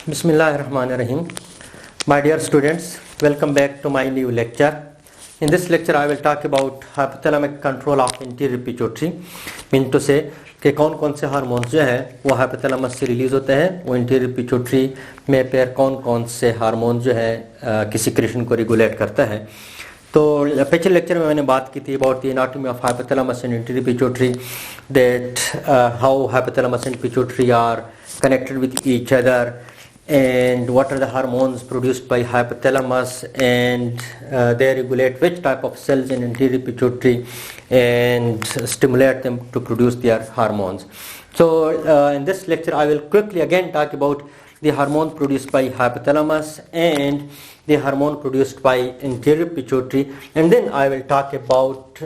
Bismillahirrahmanirrahim. My dear students, welcome back to my new lecture. In this lecture, I will talk about hypothalamic control of anterior pituitary. Mean to say कि कौन कौन से hormones जो है वो hypothalamus से release होते हैं, वो इंटीरियर पिट्यूटरी में फिर कौन कौन से हार्मोन जो है किसी क्रिएशन को रेगुलेट करता है. तो पिछले लेक्चर में मैंने बात की थी about the anatomy of hypothalamus and interior pituitary, that how hypothalamus and pituitary are connected with each other and what are the hormones produced by hypothalamus, and they regulate which type of cells in anterior pituitary and stimulate them to produce their hormones. So in this lecture I will quickly again talk about the hormone produced by hypothalamus and the hormone produced by anterior pituitary, and then I will talk about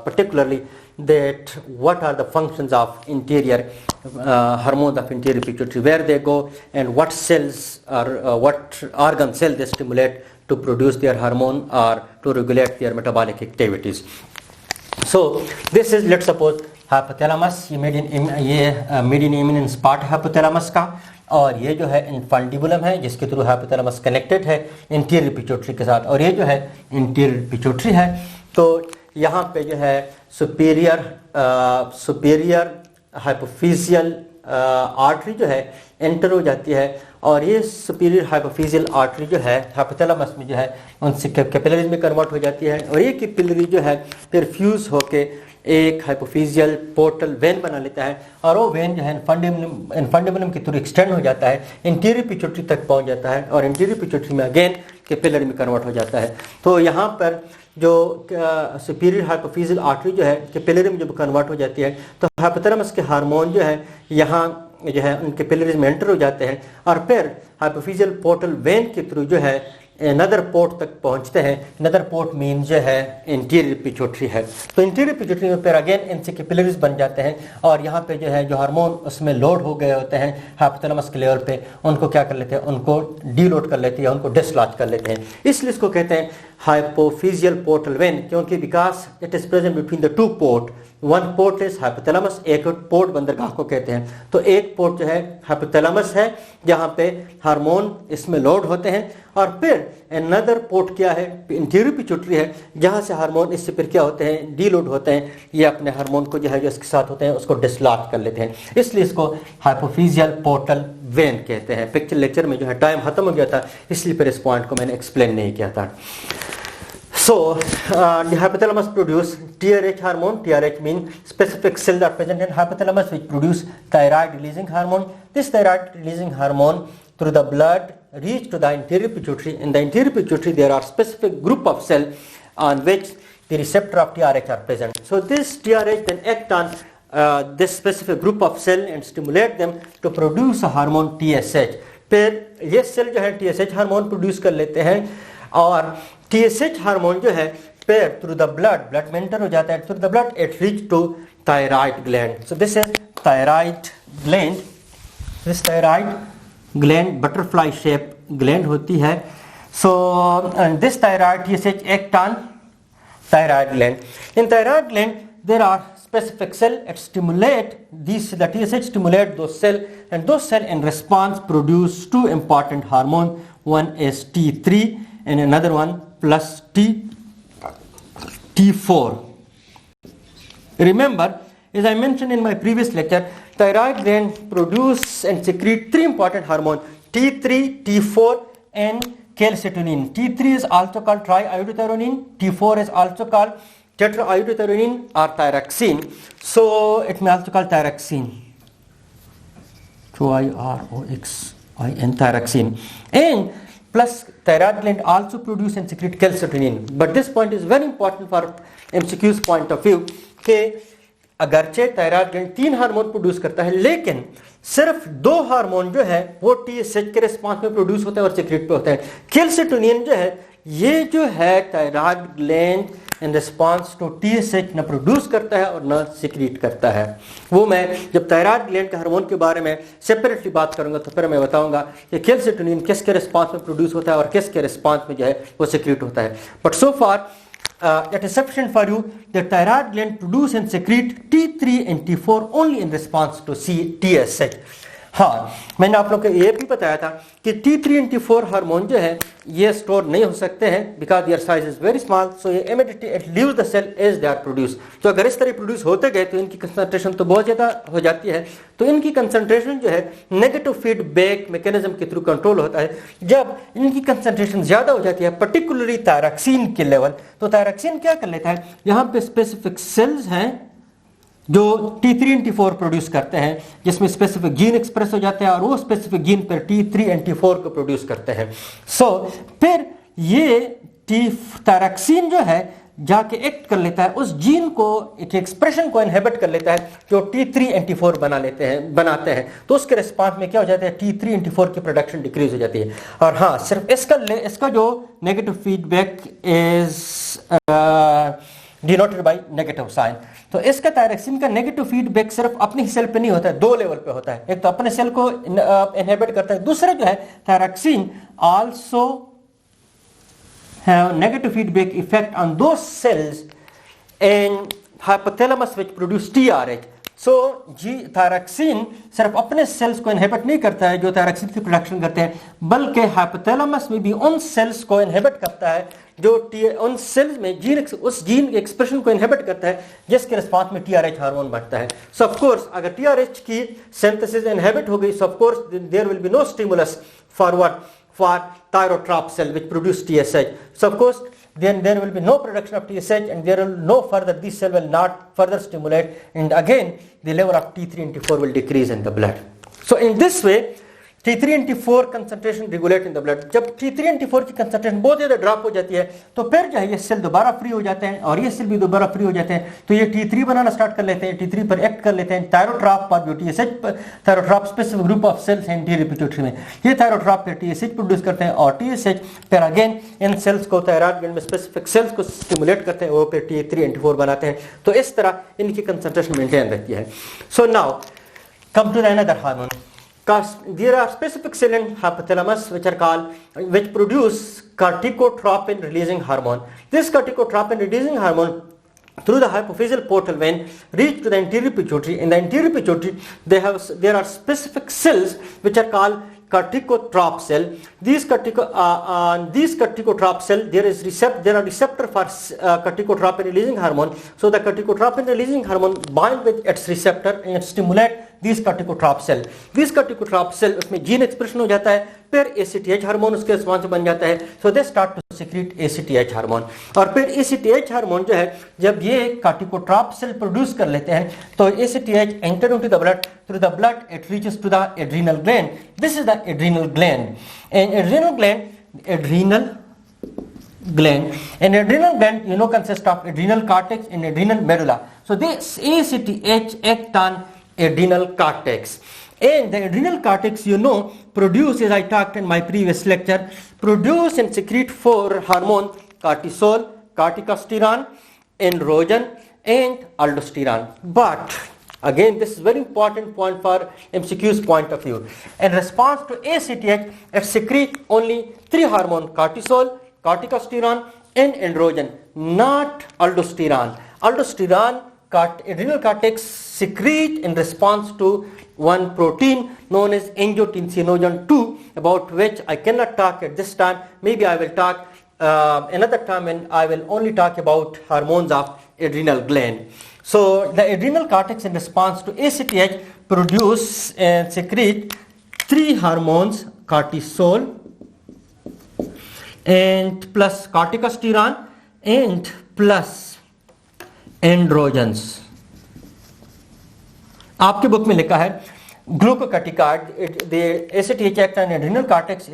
particularly that what are the functions of interior hormones of interior pituitary, where they go and what cells or what organ cell they stimulate to produce their hormone or to regulate their metabolic activities. So this is, let's suppose, hypothalamus, ये median eminence part hypothalamus का, और ये जो है infundibulum है जिसके through hypothalamus connected है interior pituitary के साथ, और ये जो है इंटीरियर पिट्यूटरी है. तो यहाँ पे जो है सुपीरियर हाइपोफिजियल आर्टरी जो है एंटर हो जाती है, और ये सुपीरियर हाइपोफिजियल आर्टरी जो है हाइपोथैलेमस में जो है उनसे कैपिलरीज में कन्वर्ट हो जाती है, और ये कैपिलरी जो है फिर फ्यूज होके एक हाइपोफिजियल पोर्टल वेन बना लेता है, और वो वेन जो है इन्फंडिबुलम के थ्रू एक्सटेंड हो जाता है, इंटीरियर पिट्यूटरी तक पहुंच जाता है, और इंटीरियर पिट्यूटरी में अगेन कैपिलरी में कन्वर्ट हो जाता है. तो यहाँ पर जो सुपीरियर हाइपोफिजियल आर्टरी जो है कैपिलरी में जब कन्वर्ट हो जाती है तो हाइपोथैलेमस के हार्मोन जो है यहाँ जो है उन कैपिलरीज में एंटर हो जाते हैं, और फिर हाइपोफिजियल पोर्टल वेन के थ्रू जो है नदर पोर्ट तक पहुंचते हैं. नदर पोर्ट मीन जो है इंटीरियर पिट्यूटरी है. तो इंटीरियर पिट्यूटरी में फिर अगेन इनसे कैपिलरीज बन जाते हैं, और यहाँ पे जो है जो हार्मोन उसमें लोड हो गए होते हैं हाइपोथैलेमस के लेवल पे, उनको क्या कर लेते हैं, उनको डीलोड कर लेते हैं, उनको डिसलॉज कर लेते हैं. इसलिए इसको कहते हैं हाइपोफिजियल पोर्टल वेन, क्योंकि because it is present between the two port. One port is hypothalamus, एक पोर्ट बंदरगाह को कहते हैं. तो एक पोर्ट जो है हाइपोथैलेमस है जहाँ पे हार्मोन इसमें लोड होते हैं, और फिर अनदर पोर्ट क्या है, इंटीरियर पिट्यूटरी है, जहाँ से हार्मोन इससे फिर क्या होते हैं, डीलोड होते हैं, ये अपने हार्मोन को जो है जो इसके साथ होते हैं उसको डिसलॉज कर लेते हैं. इसलिए इसको हाइपोफिजियल पोर्टल वेन कहते हैं. पिछले लेक्चर में जो है टाइम खत्म हो गया था, इसलिए फिर इस पॉइंट को मैंने एक्सप्लेन नहीं किया था. So, the hypothalamus produce TRH hormone. TRH means specific cells are present in hypothalamus which produce thyroid releasing hormone. This thyroid releasing hormone through the blood reach to the anterior pituitary. In the anterior pituitary there are specific group of cells on which the receptor of TRH are present. So this TRH then act on this specific group of cell and stimulate them to produce a hormone TSH. फिर ये cell जो है TSH hormone produce कर लेते हैं, और TSH hormone जो है फिर थ्रू द ब्लड में एंटर हो जाता है, through the blood it reach to thyroid gland. So this is thyroid gland. This thyroid gland butterfly shape gland होती है. So this thyroid TSH act on thyroid gland. In thyroid gland there are specific cell, it stimulate these, the TSH stimulate those cell, and those cell in response produce two important hormone. One is T3 and another one plus T4. Remember, as I mentioned in my previous lecture, thyroid gland produce and secrete three important hormones: T3, T4 and calcitonin. T3 is also called triiodothyronine, T4 is also called tetraiodothyronine or thyroxine. So it may also called thyroxine, Tyroxin, thyroxine. And plus thyroid gland also produce and secrete calcitonin. But this point is very important for MCQ's point of view कि अगरचे thyroid gland 3 hormone produce करता है, लेकिन सिर्फ 2 hormone जो है वो TSH के रिस्पांस में प्रोड्यूस होता है और सीक्रेट पे होता है. कैल्सिटोनिन जो है ये जो है thyroid gland in response to TSH न प्रोड्यूस करता है और न सीक्रेट करता है. वो मैं जब थायराइड ग्लैंड के हार्मोन के बारे में सेपरेटली बात करूंगा तो फिर मैं बताऊंगा कि कैल्सिटोनिन किसके रिस्पांस में प्रोड्यूस होता है और किसके रिस्पांस में जो है वो सीक्रेट होता है. But so far it is sufficient for you that thyroid gland produce and secrete T3 and T4 only in response to TSH. हाँ, मैंने आप लोग को ये भी बताया था कि T3 and T4 हार्मोन जो है ये स्टोर नहीं हो सकते हैं because their size is very small, so ये immediately it leaves the cell as they are produce. तो अगर इस तरह प्रोड्यूस होते गए तो इनकी कंसंट्रेशन तो बहुत ज़्यादा हो जाती है। तो इनकी कंसंट्रेशन जो है नेगेटिव फीडबैक मैकेनिज्म के थ्रू कंट्रोल होता है। जब इनकी कंसंट्रेशन ज़्यादा हो जाती है पर्टिकुलरली थायरॉक्सिन के लेवल, तो थायरॉक्सिन क्या कर लेता है, यहाँ पे स्पेसिफिक सेल्स हैं जो T3 and T4 प्रोड्यूस करते हैं, जिसमें स्पेसिफिक जीन एक्सप्रेस हो जाते हैं और वो स्पेसिफिक जीन पर T3 and T4 को प्रोड्यूस करते हैं। फिर ये थायरॉक्सिन जो है जाके एक्ट कर लेता है उस जीन को, एक एक्सप्रेशन को इनहिबिट कर लेता है जो T3 and T4 बनाते हैं। तो उसके रिस्पांस में क्या हो जाता है, T3 and T4 की प्रोडक्शन डिक्रीज हो जाती है। और हाँ, सिर्फ इसका जो negative feedback is denoted by negative sign. तो इसका थायरॉक्सिन का नेगेटिव फीडबैक सिर्फ अपने सेल पे नहीं होता है, दो लेवल पे होता है। एक तो अपने सेल को इनहिबिट करता है, दूसरा जो है thyroxine also have negative feedback effect on those cells in hypothalamus which produce TRH। So thyroxine सिर्फ अपने सेल्स को इनहिबिट नहीं करता है जो थायरॉक्सिन की प्रोडक्शन करते हैं, बल्कि हाइपोथैलेमस में भी उन सेल्स को इनहिबिट करता है जो उन सेल्स में उस जीन के एक्सप्रेशन को इनहिबिट करता है जिसके रिस्पांस में TRH हार्मोन बढ़ता है। सो ऑफ कोर्स अगर TRH की सिंथेसिस इनहिबिट हो गई, so of course there will be no stimulus for thyrotroph cell which produce TSH. So of course then there will be no production of TSH and there will no further, this cell will not further stimulate, and again the level of T3 and T4 will decrease in the blood. So in this way T3 and T4 concentration regulate in the blood। जब T3 and T4 की concentration बहुत ज़्यादा drop हो जाती है तो फिर जो है ये सेल दोबारा फ्री हो जाते हैं और ये सेल भी दोबारा फ्री हो जाते हैं। तो ये T3 बनाना स्टार्ट कर लेते हैं, T3 पर एक्ट कर लेते हैं थायरोट्रॉप पर, जो TSH thyrotroph specific group of cells हैं एंटीरियर पिट्यूटरी में, ये थायरोट्रॉप पर TSH प्रोड्यूस करते हैं और TSH फिर अगेन इन सेल्स को थायराइड ग्लैंड में स्पेसिफिक सेल्स को स्टिमुलेट करते हैं, वो फिर T3 and T4 बनाते हैं। तो इस तरह इनकी कंसंट्रेशन मेंटेन रहती है। So now come to another hormone. There are specific cells in hypothalamus which produce corticotropin releasing hormone. This corticotropin releasing hormone through the hypophyseal portal vein reach to the anterior pituitary. In the anterior pituitary there are specific cells which are called corticotrop cell. These corticotrop cell there are receptor for corticotropin releasing hormone. So the corticotropin releasing hormone bind with its receptor and stimulate these corticotrop cell. These corticotrop cell उसमें gene expression हो जाता है, फिर ACTH hormone उसके response से बन जाता है। So they start to secrete ACTH hormone और फिर ACTH हार्मोन जो है जब ये कार्टिकोट्रॉप सेल प्रोड्यूस कर लेते हैं तो ACTH enter into the blood, through the blood it reaches to the adrenal gland. This is the adrenal gland and adrenal gland and adrenal gland consists of adrenal cortex and adrenal medulla. So this ACTH act on adrenal cortex, and the adrenal cortex produce, as I talked in my previous lecture, produce and secrete four hormones: cortisol, corticosterone, androgen and aldosterone. But again, this is very important point for MCQ's point of view. In response to ACTH, it secrete only three hormones: cortisol, corticosterone and androgen, not aldosterone. Aldosterone adrenal cortex secrete in response to one protein known as angiotensinogen 2, about which I cannot talk at this time. Maybe I will talk another time, and I will only talk about hormones of adrenal gland. So the adrenal cortex in response to ACTH produce and secrete three hormones: cortisol and plus corticosterone and plus androgens. आपके book में लिखा है glucocorticoid, ACTH act on adrenal cortex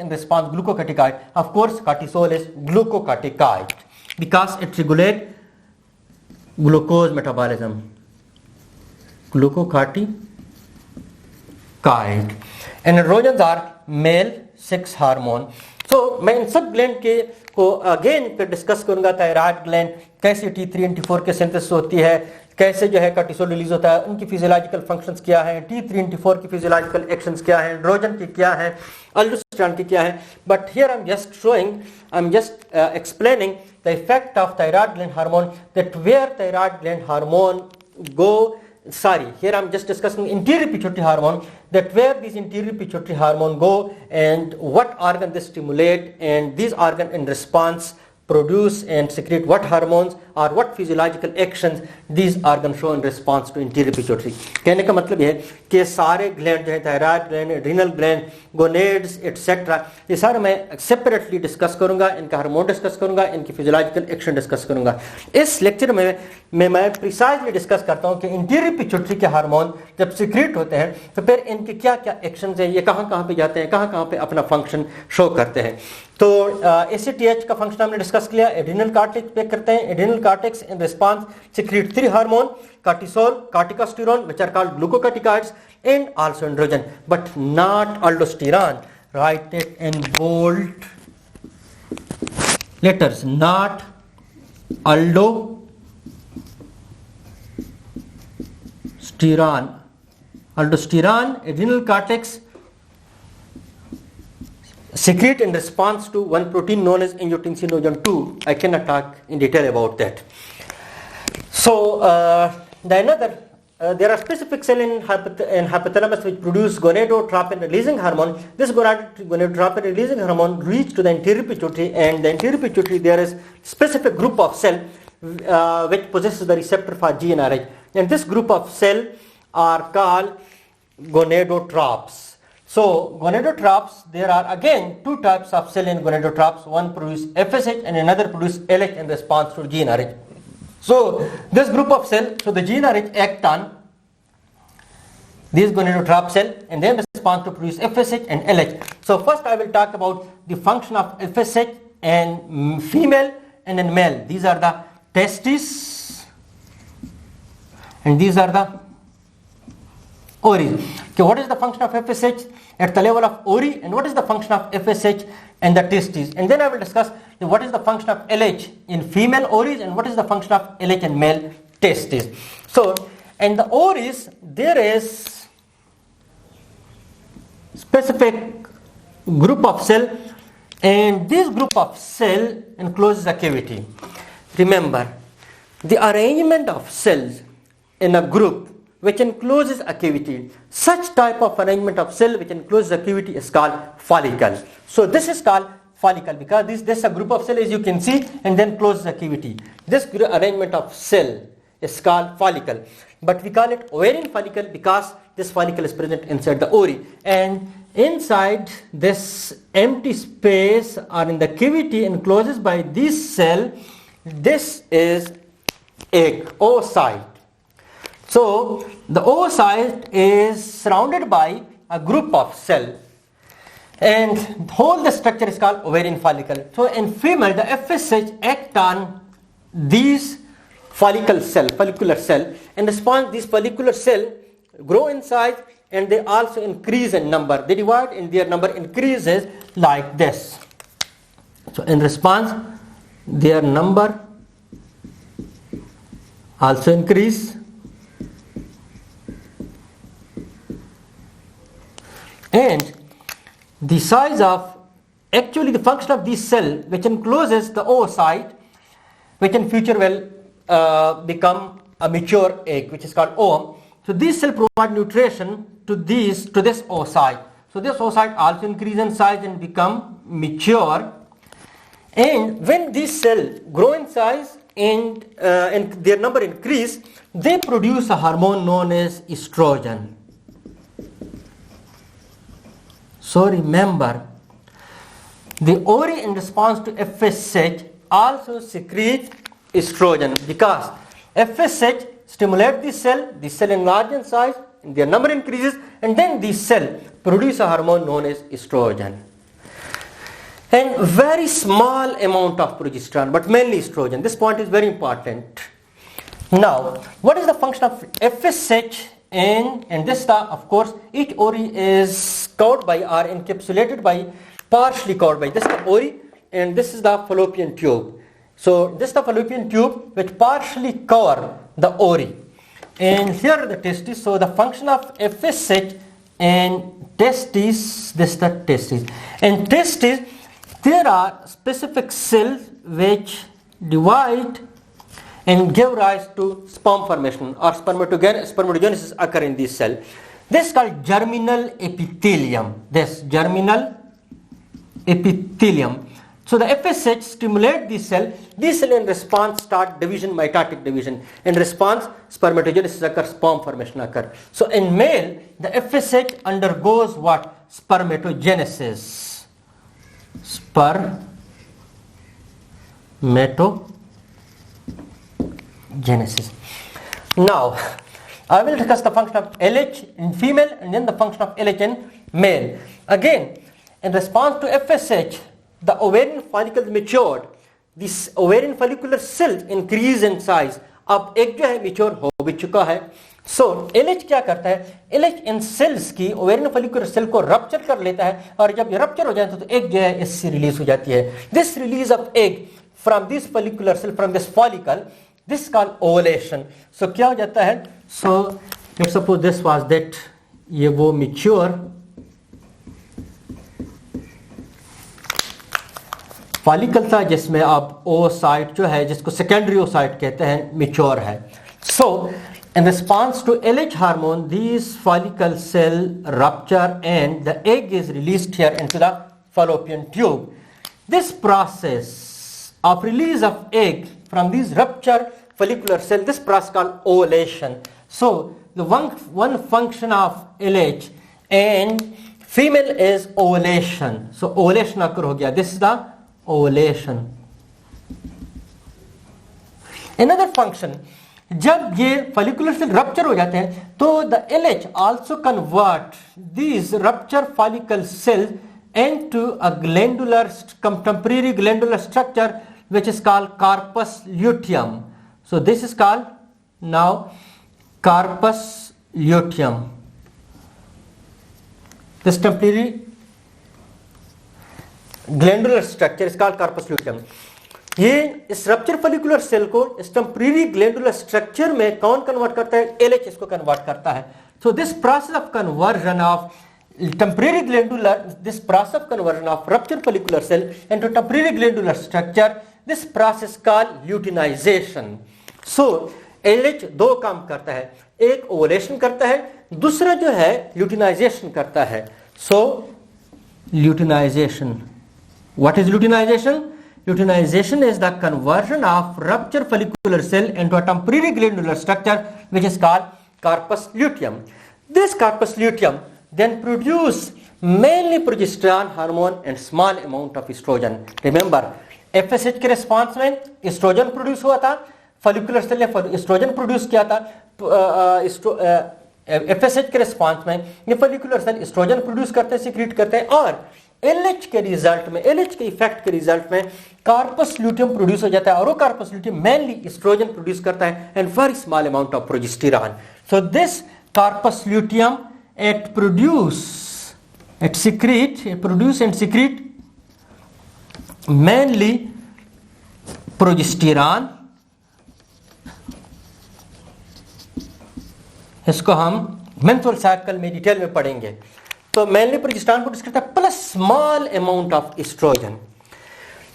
in response glucocorticoid. Of course cortisol is glucocorticoid because it regulate glucose metabolism, glucocorticoid, and androgens are male sex hormone. तो मैं इन सब gland को again फिर discuss करूंगा। थायराइड ग्लैंड कैसे T3 and T4 के synthesis होती है, कैसे जो है कार्टिसोल रिलीज होता है, उनकी फिजियोलॉजिकल फंक्शंस क्या है, T3 and T4 की फिजियोलॉजिकल एक्शंस क्या है, एंड्रोजन की क्या है, अल्डोस्टेरोन की क्या है। But here I am just explaining the effect of thyroid gland hormone, that where thyroid gland hormone go sorry, here I'm just discussing anterior pituitary hormone, that where these anterior pituitary hormone go and what organ they stimulate, and these organ in response produce and secrete what hormones or what physiological actions these organs show in response to anterior pituitary. कहने का मतलब ये है कि सारे gland जो है, thyroid gland, adrenal gland, gonads etcetera, ये सारे मैं सेपरेटली डिस्कस करूंगा, इनका हार्मोन डिस्कस करूंगा, इनकी फिजियोलॉजिकल एक्शन डिस्कस करूंगा. इस लेक्चर में मैं प्रिसाइजली डिस्कस करता हूं कि इंटीरियर पिट्यूटरी के हार्मोन जब सीक्रेट होते हैं तो फिर इनके क्या क्या एक्शंस हैं, ये कहां कहां पे जाते हैं, कहां कहां पे अपना फंक्शन शो करते हैं. तो ACTH का फंक्शन हमने डिस्कस किया. एड्रिनल कॉर्टेक्स पे करते हैं. Adrenal cortex in response secret 3 hormone, cortisol, corticosterone, which are called glucocorticoids, and also androgen, but not aldosterone. Write it in bold letters. Not aldosterone. Aldosterone, adrenal cortex secrete in response to one protein known as angiotensinogen 2. I cannot talk in detail about that. So there are specific cells in hypothalamus which produce gonadotropin releasing hormone. This gonadotropin releasing hormone reach to the anterior pituitary, and the anterior pituitary there is specific group of cell which possesses the receptor for GnRH, and this group of cell are called gonadotropes. So gonadotropes, there are again 2 types of cell in gonadotropes. One produce FSH and another produce LH in response to GnRH. So this group of cell, so the GnRH act on these gonadotrope cell and then respond to produce FSH and LH. So first I will talk about the function of FSH in female and in male. These are the testes and these are the ovaries. Okay, what is the function of FSH at the level of ovary, and what is the function of FSH and the testes? And then I will discuss what is the function of LH in female ovaries and what is the function of LH in male testes. So in the ovaries there is specific group of cell, and this group of cell encloses a cavity. Remember, the arrangement of cells in a group which encloses a cavity, such type of arrangement of cell which encloses a cavity is called follicle. So this is called follicle because this is a group of cell, as you can see, and then closes a cavity. This arrangement of cell is called follicle, but we call it ovarian follicle because this follicle is present inside the ovary, and inside this empty space or in the cavity enclosed by this cell, this is egg, oocyte. So the oocyte is surrounded by a group of cells, and whole the structure is called ovarian follicle. So in female, the FSH act on these follicular cell. In response, these follicular cell grow in size and they also increase in number. They divide and their number increases like this. So in response, their number also increase. And the size of, actually the function of this cell which encloses the oocyte, which in future will become a mature egg, which is called ovum. So these cells provide nutrition to this oocyte. So this oocyte also increase in size and become mature. And when these cells grow in size and their number increase, they produce a hormone known as estrogen. So remember, the ovary in response to FSH also secretes estrogen because FSH stimulates the cell enlarges in size, and their number increases, and then the cell produce a hormone known as estrogen. And very small amount of progesterone, but mainly estrogen. This point is very important. Now, what is the function of FSH? And this, of course, each ovary is covered by or encapsulated by, partially covered by, this is the ovary and this is the fallopian tube. So this is the fallopian tube which partially cover the ovary. And here are the testes. So the function of FSH and testes, this is the testes. And testes, there are specific cells which divide and give rise to sperm formation or spermatogenesis occur in this cell. This is called germinal epithelium. This germinal epithelium. So the FSH stimulate this cell. This cell in response start division, mitotic division. In response, spermatogenesis occurs, sperm formation occur. So in male, the FSH undergoes what? Spermatogenesis. Spermatogenesis. Now, I will discuss the function of LH in female and then the function of LH in male. Again, in response to FSH, the ovarian follicle matured. This ovarian follicular cells increase in size. अब एक जो है mature हो भी चुका है. सो LH क्या करता है? LH इन सेल्स की ओवेरियन फॉलिकुलर सेल को रप्चर कर लेता है और जब ये रप्चर हो जाता है तो एग जो है इससे रिलीज हो जाती है. This release of egg from this follicular cell from this follicle, this called ovulation. So क्या हो जाता है? So let's suppose this was that, ये वो मेच्योर फॉलिकल था जिसमें अब ओसाइट जो है जिसको सेकेंडरी ओसाइट कहते हैं मेच्योर है. सो in response to LH hormone, these follicle cell rupture and the egg is released here into the fallopian tube. This process of release of egg from these rupture follicular cell, this process called ovulation. So the one function of LH and female is ovulation. So ovulation occur हो गया. This is the ovulation. Another function, जब ये follicular cell rupture हो जाते हैं तो the LH also convert these rupture follicle cells into a glandular temporary glandular structure which is called corpus luteum. So this is called now corpus luteum. This temporary glandular structure is called corpus luteum. ये इस rupture follicular cell को इस temporary glandular structure में कौन convert करता है? LH इसको convert करता है. So this process of conversion of temporary glandular, this process of conversion of rupture follicular cell into temporary glandular structure, this process called luteinization. So LH दो काम करता है, एक ओवुलेशन करता है, दूसरा जो है ल्यूटिनाइजेशन करता है. So luteinization, what is luteinization? Luteinization is the conversion of rupture follicular cell into a temporary glandular structure which is called corpus luteum. This corpus luteum then produce mainly progesterone hormone and small amount of estrogen. Remember, FSH के response में estrogen produce हुआ था, follicular cell ने estrogen produce किया था. FSH के response में ये follicular cell estrogen produce करते हैं, secrete करते हैं, और LH के रिजल्ट में, LH के इफेक्ट के रिजल्ट में कार्पस ल्यूटियम प्रोड्यूस हो जाता है और वो corpus luteum mainly estrogen produce करता है and very small amount of progesterone. So this corpus luteum it produce and secrete mainly progesterone. इसको हम मेंस्ट्रुअल साइकिल में डिटेल में पढ़ेंगे. तो मेनली प्रोजेस्टेरॉन प्रोड्यूस करता है plus small amount of oestrogen.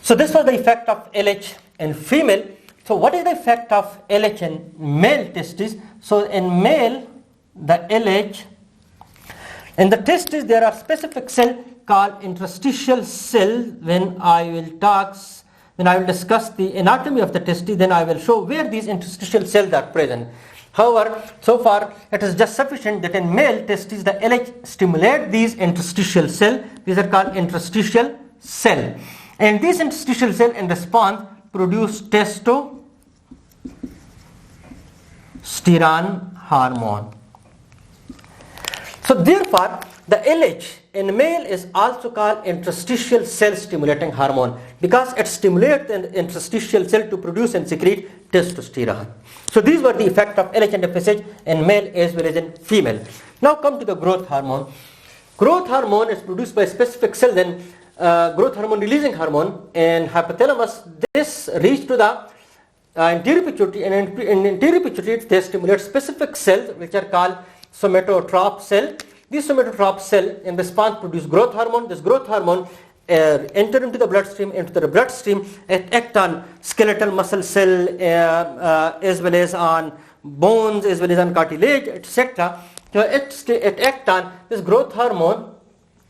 So this was the effect of LH in female. So what is the effect of LH in male testes? So in male, the LH, in the testes there are specific cell called interstitial cell. When I will discuss the anatomy of the testes, then I will show where these interstitial cells are present. However, so far it is just sufficient that in male testes the LH stimulate these interstitial cell. These are called interstitial cell. And these interstitial cell in response produce testosterone hormone. So therefore, the LH in male is also called interstitial cell stimulating hormone because it stimulates the interstitial cell to produce and secrete testosterone. So these were the effect of LH and FSH in male as well as in female. Now come to the growth hormone. Growth hormone is produced by a specific cell, then growth hormone releasing hormone and hypothalamus. This reach to the anterior pituitary, and in anterior pituitary they stimulate specific cells which are called somatotrope cell. These somatotrope cell in response produce growth hormone. This growth hormone enter into the bloodstream, act on skeletal muscle cell as well as on bones as well as on cartilage, etc. So it act on this growth hormone,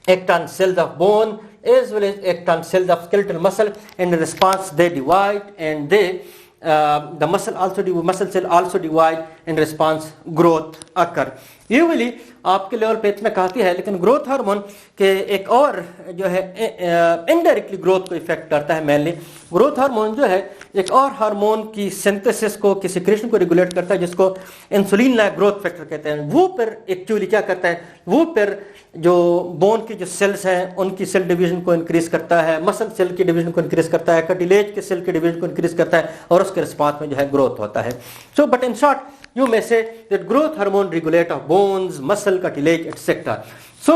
act on cells of bone as well as act on cells of skeletal muscle, and in response they divide, and the muscle cell also divide, in response growth occur. Usually आपके level पे इतना काफ़ी है, लेकिन growth hormone के एक और जो है इनडायरेक्टली ग्रोथ को इफेक्ट करता है। मेनली ग्रोथ हार्मोन जो है एक और हार्मोन की सिंथेसिस को, की सिक्रेशन को रेगुलेट करता है, जिसको इंसुलिन लाइक ग्रोथ फैक्टर कहते हैं। वो फिर एक्चुअली क्या करता है, वो फिर जो बोन की जो सेल्स हैं उनकी सेल डिवीजन को इंक्रीज करता है, मसल सेल की डिवीजन को इंक्रीज करता है, कार्टिलेज के सेल की डिवीजन को इंक्रीज करता है, और उसके रिस्पांस में जो है ग्रोथ होता है। So but in short you may say that growth hormone regulate of bones, muscle, cartilage, etc. So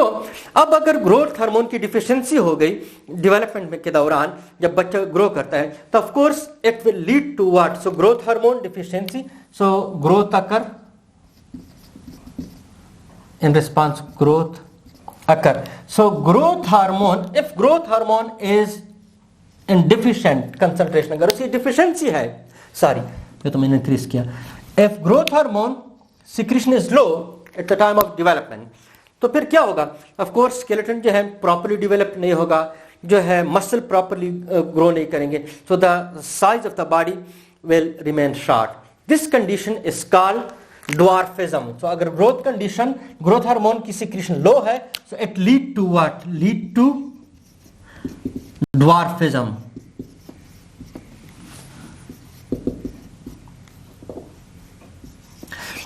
अब अगर ग्रोथ हार्मोन की डिफिशिएंसी हो गई डेवलपमेंट के दौरान, जब बच्चा ग्रो करता है, तो of course it will lead to what? So growth hormone deficiency, so growth occur, in response growth occur. So growth hormone, if growth hormone is in deficient concentration, अगर उसकी डिफिशिएंसी है, सॉरी ये तो मैंने increase किया, if growth hormone secretion is low at the time of development, तो फिर क्या होगा? ऑफ कोर्स स्केलेटन जो है प्रॉपर्ली डेवलप नहीं होगा, जो है मसल प्रॉपर्ली ग्रो नहीं करेंगे, so the size of the body will remain short. This condition is called dwarfism. So अगर ग्रोथ कंडीशन, ग्रोथ हार्मोन की सिक्रीशन लो है, so it lead to what? Lead to dwarfism.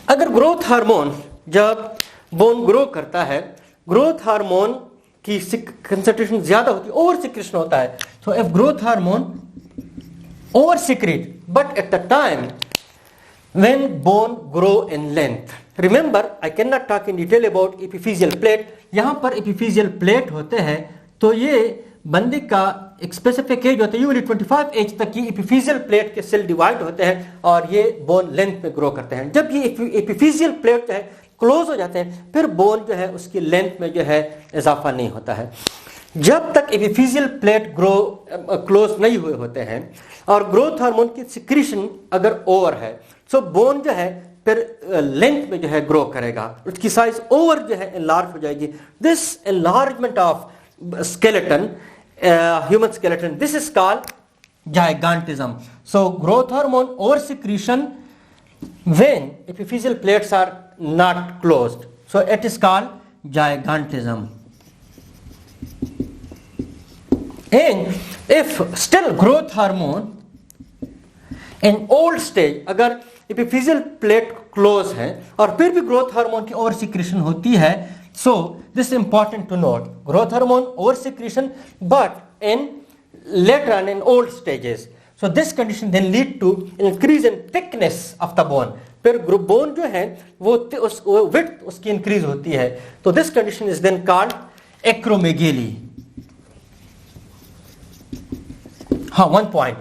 अगर growth hormone जब bone grow करता है, growth hormone की concentration ज्यादा होती है, ओवर सिक्रेशन होता है. So if growth hormone over secrete but at the time when bone grow in length, remember I can not talk in detail about epiphyseal plate. यहां पर एपिफिजियल प्लेट होते हैं, तो ये बंदे का एक स्पेसिफिक एज होता है, यूजुअली 25 एज तक की एपिफिजियल प्लेट के सेल डिवाइड होते हैं और ये बोन लेंथ में ग्रो करते हैं. जब ये एपिफिजियल प्लेट जो है क्लोज हो जाते हैं, फिर बोन जो है उसकी लेंथ में जो है इजाफा नहीं होता है. जब तक एपिफिजियल प्लेट क्लोज नहीं हुए होते हैं और ग्रोथ हार्मोन की सिक्रीशन अगर ओवर है, सो बोन जो है फिर लेंथ में जो है ग्रो करेगा, उसकी साइज ओवर जो है एनलार्ज हो जाएगी. This enlargement of skeleton, human skeleton, this is called gigantism. So growth hormone over secretion when epiphyseal plates are not closed, so it is called gigantism. And if still growth hormone in old stage, अगर epiphyseal plate close है और फिर भी growth hormone की over secretion होती है, so this is important to note, growth hormone over secretion but in later on in old stages. So this condition then lead to increase in thickness of the bone. फिर bone जो है वो width उसकी increase होती है, तो this condition is then called acromegaly. हाँ, one point,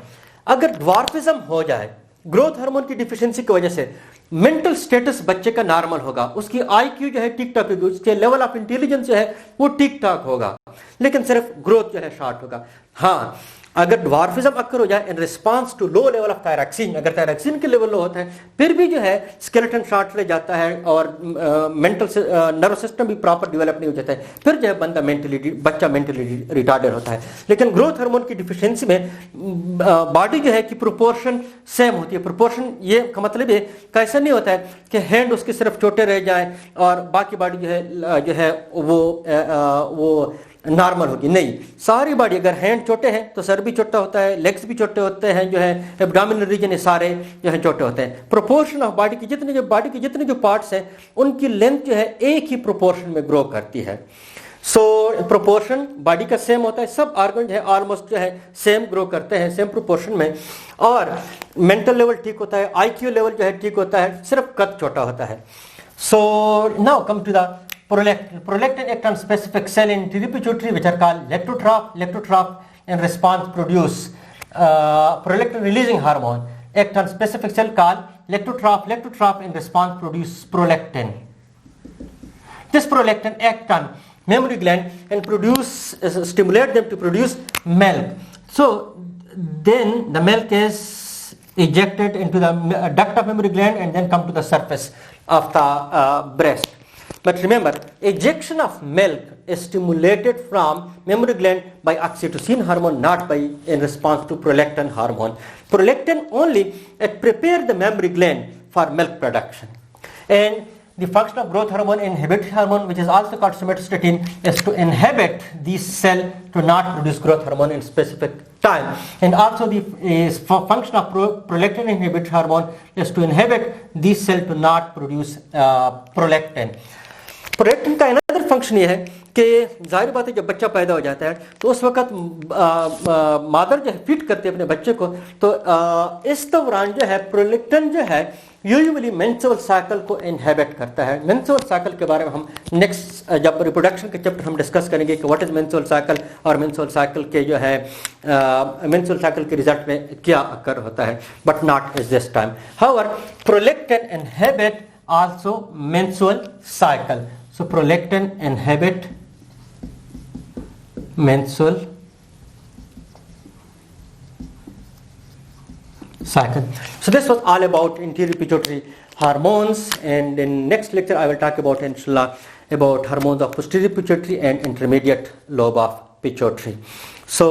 अगर ड्वार्फिज्म हो जाए ग्रोथ हार्मोन की डिफिशिएंसी की वजह से, मेंटल स्टेटस बच्चे का नॉर्मल होगा, उसकी आईक्यू जो है ठीक ठाक होगी, उसके लेवल ऑफ इंटेलिजेंस जो है वो ठीक ठाक होगा, लेकिन सिर्फ ग्रोथ जो है शॉर्ट होगा. हाँ, अगर ड्वार्फिज्म अक्कर हो जाए in response to low level of thyroxine, अगर थायरॉक्सिन के लेवल लो होता है, फिर भी जो है स्केलेटन शॉर्ट ले जाता है और मेंटल नर्व सिस्टम भी प्रॉपर डेवलप नहीं हो जाता है, फिर जो है बच्चा मेंटली रिटार्डेड होता है. लेकिन ग्रोथ हार्मोन की डिफिशिएंसी में बॉडी जो है कि प्रोपोर्शन सेम होती है. प्रोपोर्शन ये का मतलब है कैसा नहीं होता है कि हैंड उसके सिर्फ छोटे रह जाए और बाकी बॉडी जो है वो नॉर्मल होगी. नहीं, सारी बॉडी, अगर हैंड छोटे हैं तो सर भी छोटा होता है, लेग्स भी छोटे होते हैं, जो है एब्डोमिनल रीजन ये सारे जो है छोटे होते हैं. प्रोपोर्शन ऑफ बॉडी की जितने जो पार्ट्स हैं उनकी लेंथ जो है एक ही प्रोपोर्शन में ग्रो करती है. सो प्रोपोर्शन बॉडी का सेम होता है, सब ऑर्गन जो है ऑलमोस्ट जो है सेम ग्रो करते हैं, सेम प्रोपोर्शन में, और मेंटल लेवल ठीक होता है, आईक्यू लेवल जो है ठीक होता है, सिर्फ कद छोटा होता है. So now come to the prolactin. Prolactin act on specific cell in pituitary which are called lectotroph. Lectotroph in response produce prolactin releasing hormone. Act on specific cell called lectotroph. Lectotroph in response produce prolactin. This prolactin act on mammary gland and stimulate them to produce milk. So then the milk is ejected into the duct of mammary gland and then come to the surface of the breast. But remember, ejection of milk is stimulated from mammary gland by oxytocin hormone, not by in response to prolactin hormone. Prolactin only prepare the mammary gland for milk production. And the function of growth hormone, inhibitory hormone, which is also called somatostatin, is to inhibit these cells to not produce growth hormone in specific time. And also the function of prolactin inhibitory hormone is to inhibit these cells to not produce prolactin. Prolactin का another function ये है कि जाहिर बात है जब बच्चा पैदा हो जाता है तो उस वक्त मादर जो है फीड करते हैं अपने बच्चे को, तो इस दौरान जो है प्रोलैक्टिन जो है यूजुअली मेंस्ट्रुअल साइकिल को इनहिबिट करता है. मेंस्ट्रुअल साइकिल के बारे में हम नेक्स्ट जब रिप्रोडक्शन के चैप्टर हम डिस्कस करेंगे कि व्हाट इज मेंस्ट्रुअल साइकिल और मेंस्ट्रुअल साइकिल के जो है मेंस्ट्रुअल साइकिल के रिजल्ट में क्या अकर होता है, but not is this time. However prolactin inhibit also menstrual cycle. So prolactin inhibit menstrual cycle. So this was all about anterior pituitary hormones, and in next lecture I will talk about inshallah about hormones of posterior pituitary and intermediate lobe of pituitary. So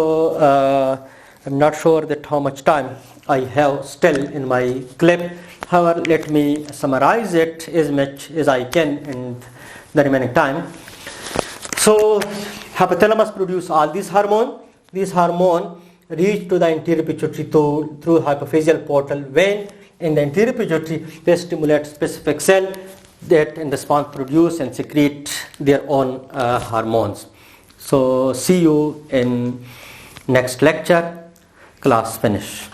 I'm not sure that how much time I have still in my clip. However, let me summarize it as much as I can in the remaining time. So hypothalamus produce all these hormones. These hormones reach to the anterior pituitary through hypophyseal portal vein. In the anterior pituitary, they stimulate specific cell that in response produce and secrete their own hormones. So see you in next lecture. Class finish.